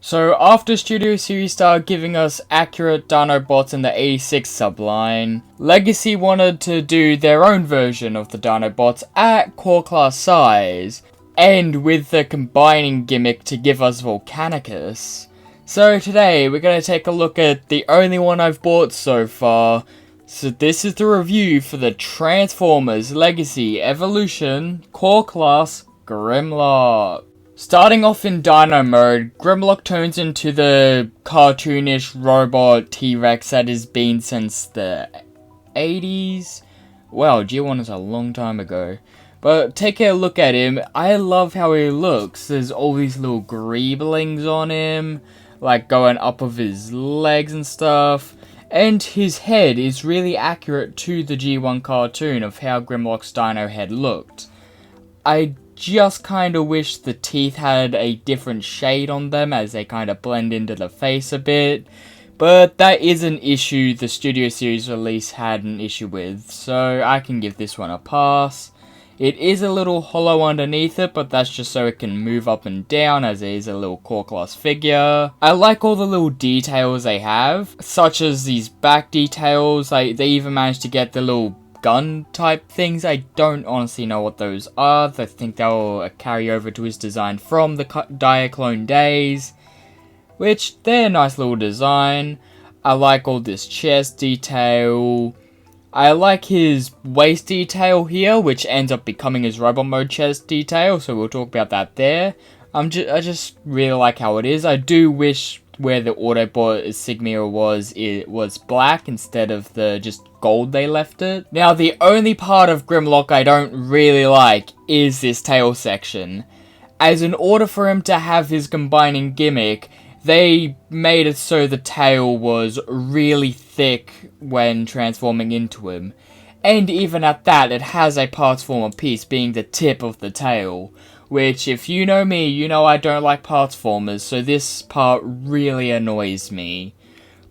So after Studio Series started giving us accurate Dinobots in the 86 subline, Legacy wanted to do their own version of the Dinobots at core class size, and with the combining gimmick to give us Volcanicus. So today we're going to take a look at the only one I've bought so far. So this is the review for the Transformers Legacy Evolution Core Class Grimlock. Starting off in Dino mode, Grimlock turns into the cartoonish robot T-Rex that has been since the 80s. Wow, G1 is a long time ago. But take a look at him. I love how he looks. There's all these little greeblings on him, like going up of his legs and stuff. And his head is really accurate to the G1 cartoon of how Grimlock's dino head looked. I just kind of wish the teeth had a different shade on them as they kind of blend into the face a bit. But that is an issue the Studio Series release had an issue with, so I can give this one a pass. It is a little hollow underneath it, but that's just so it can move up and down as it is a little core class figure. I like all the little details they have, such as these back details. Like they even managed to get the little gun type things. I don't honestly know what those are. I think they'll carry over to his design from the Diaclone days, which they're a nice little design. I like all this chest detail. I like his waist detail here, which ends up becoming his robot mode chest detail, so we'll talk about that there. I just really like how it is. I do wish where the Autobot insignia was, it was black instead of the just gold they left it. Now, the only part of Grimlock I don't really like is this tail section. As in order for him to have his combining gimmick, they made it so the tail was really thick when transforming into him. And even at that, it has a parts-former piece being the tip of the tail. Which, if you know me, you know I don't like parts-formers, so this part really annoys me.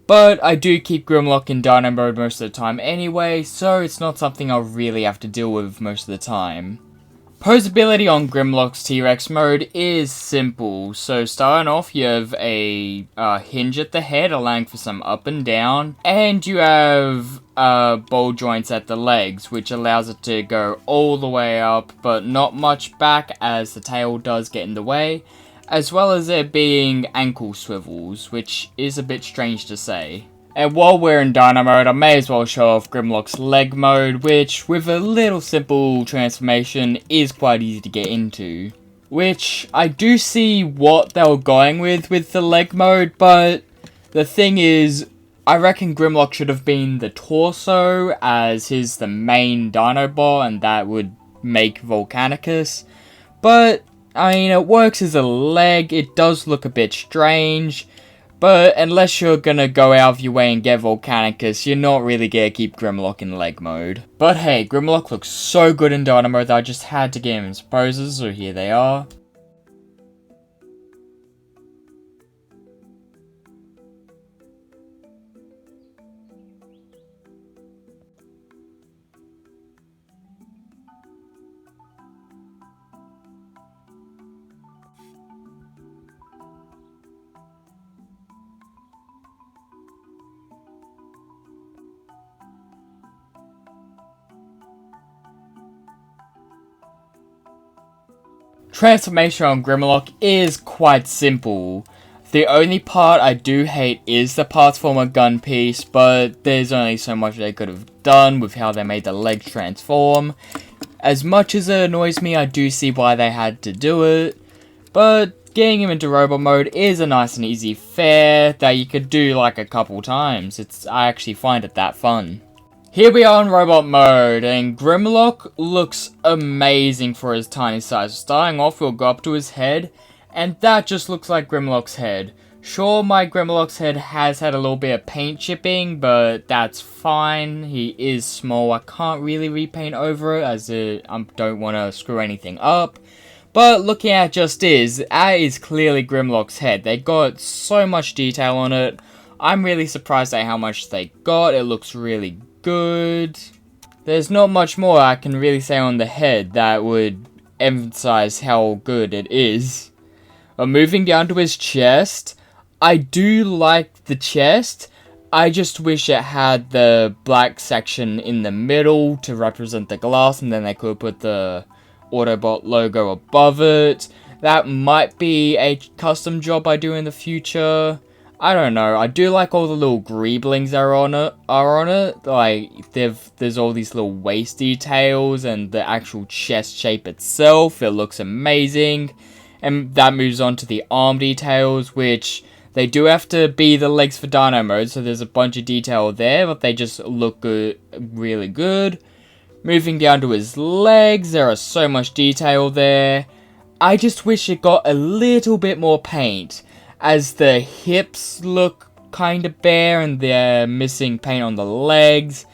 But I do keep Grimlock in Dino mode most of the time anyway, so it's not something I'll really have to deal with most of the time. Posability on Grimlock's T-Rex mode is simple. So starting off, you have a hinge at the head allowing for some up and down, and you have ball joints at the legs, which allows it to go all the way up, but not much back as the tail does get in the way, as well as there being ankle swivels, which is a bit strange to say. And while we're in Dino mode, I may as well show off Grimlock's leg mode, which, with a little simple transformation, is quite easy to get into. Which, I do see what they were going with the leg mode, but the thing is, I reckon Grimlock should have been the torso, as he's the main Dinobot, and that would make Volcanicus. But, I mean, it works as a leg, it does look a bit strange. But unless you're gonna go out of your way and get Volcanicus, you're not really gonna keep Grimlock in leg mode. But hey, Grimlock looks so good in Dino mode that I just had to get him in his poses, so here they are. Transformation on Grimlock is quite simple. The only part I do hate is the parts former gun piece, but there's only so much they could have done with how they made the legs transform. As much as it annoys me, I do see why they had to do it, but getting him into robot mode is a nice and easy fare that you could do like a couple times. I actually find it that fun. Here we are in robot mode, and Grimlock looks amazing for his tiny size. Starting off, we'll go up to his head, and that just looks like Grimlock's head. Sure, my Grimlock's head has had a little bit of paint chipping, but that's fine. He is small. I can't really repaint over it, as I don't want to screw anything up. But looking at that is clearly Grimlock's head. They got so much detail on it. I'm really surprised at how much they got. It looks really good. There's not much more I can really say on the head that would emphasize how good it is. But moving down to his chest, I do like the chest. I just wish it had the black section in the middle to represent the glass, and then they could put the Autobot logo above it. That might be a custom job I do in the future. I don't know. I do like all the little greeblings that are on it. Like, there's all these little waist details and the actual chest shape itself. It looks amazing. And that moves on to the arm details, which they do have to be the legs for Dino mode, so there's a bunch of detail there, but they just look good, really good. Moving down to his legs, there is so much detail there. I just wish it got a little bit more paint, as the hips look kind of bare and they're missing paint on the legs.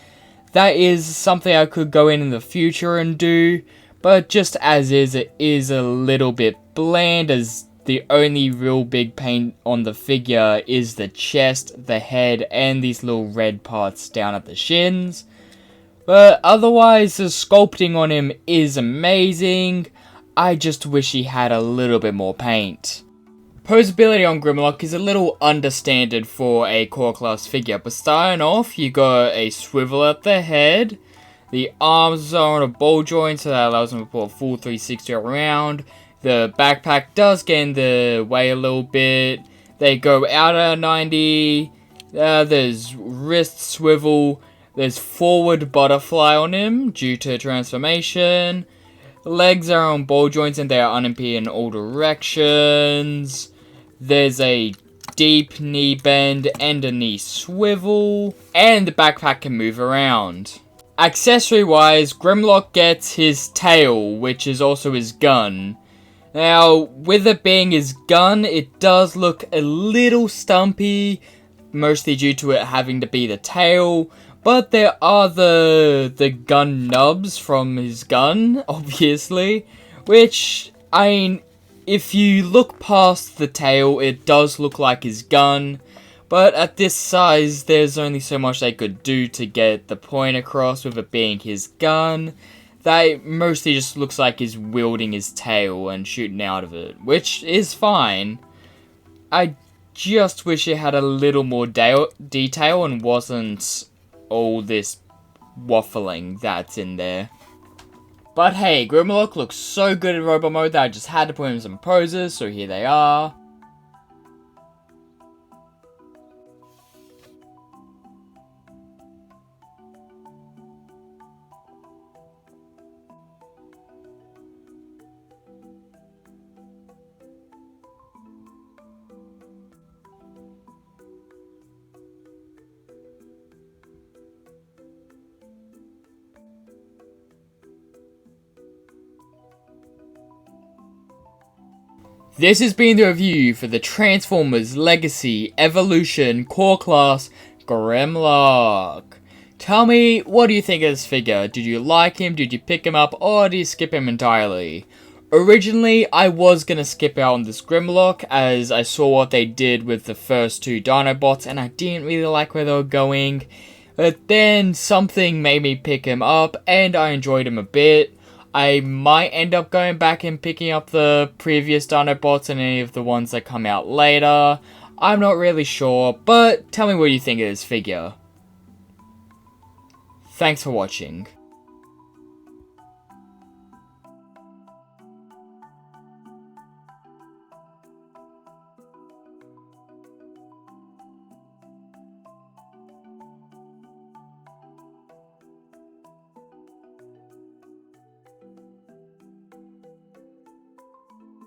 That is something I could go in the future and do, but just as is, it is a little bit bland, as the only real big paint on the figure is the chest, the head, and these little red parts down at the shins. But otherwise, the sculpting on him is amazing. I just wish he had a little bit more paint. Posability on Grimlock is a little understandard for a core class figure, but starting off, you got a swivel at the head. The arms are on a ball joint, so that allows him to pull a full 360 around. The backpack does get in the way a little bit. They go out at 90. There's wrist swivel. There's forward butterfly on him due to transformation. Legs are on ball joints and they are unimpeded in all directions. There's a deep knee bend and a knee swivel. And the backpack can move around. Accessory wise, Grimlock gets his tail, which is also his gun. Now, with it being his gun, it does look a little stumpy, mostly due to it having to be the tail. But there are the gun nubs from his gun, obviously, which, I mean, if you look past the tail, it does look like his gun, but at this size, there's only so much they could do to get the point across with it being his gun. That mostly just looks like he's wielding his tail and shooting out of it, which is fine. I just wish it had a little more detail and wasn't all this waffling that's in there. But hey, Grimlock looks so good in robot mode that I just had to put in some poses, so here they are. This has been the review for the Transformers Legacy Evolution Core Class Grimlock. Tell me, what do you think of this figure? Did you like him? Did you pick him up? Or did you skip him entirely? Originally, I was going to skip out on this Grimlock, as I saw what they did with the first two Dinobots, and I didn't really like where they were going. But then, something made me pick him up, and I enjoyed him a bit. I might end up going back and picking up the previous Dinobots and any of the ones that come out later. I'm not really sure, but tell me what you think of this figure. Thanks for watching.